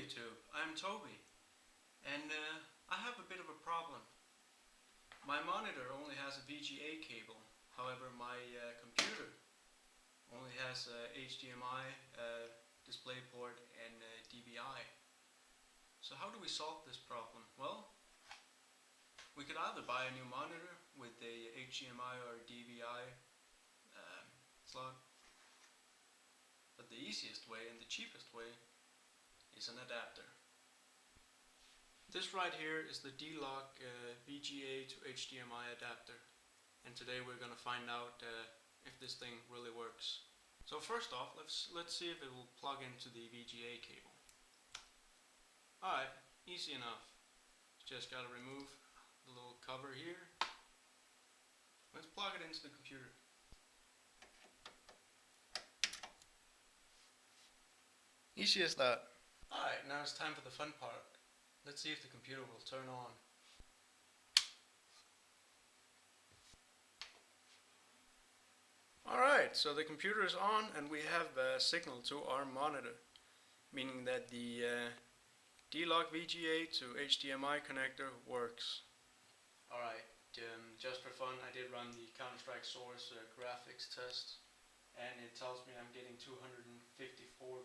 YouTube, I'm Toby, and I have a bit of a problem. My monitor only has a VGA cable, however my computer only has a HDMI, DisplayPort and DVI. So how do we solve this problem? Well, we could either buy a new monitor with a HDMI or DVI slot, but the easiest way and the cheapest way is an adapter. This right here is the Delock VGA to HDMI adapter, and today we're going to find out if this thing really works. So first off, let's see if it will plug into the VGA cable. Alright, easy enough. Just got to remove the little cover here. Let's plug it into the computer. Easy as that. Alright, now it's time for the fun part. Let's see if the computer will turn on. Alright, so the computer is on and we have a signal to our monitor, meaning that the Delock VGA to HDMI connector works. Alright, just for fun I did run the Counter-Strike Source graphics test, and it tells me I'm getting 254.5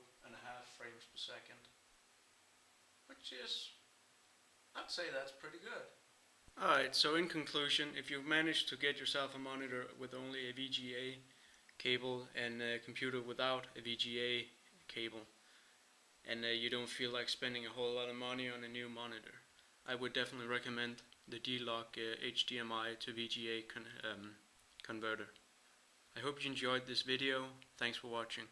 frames per second, which is, I'd say that's pretty good. Alright, so in conclusion, if you've managed to get yourself a monitor with only a VGA cable and a computer without a VGA cable, and you don't feel like spending a whole lot of money on a new monitor, I would definitely recommend the Delock HDMI to VGA converter. I hope you enjoyed this video. Thanks for watching.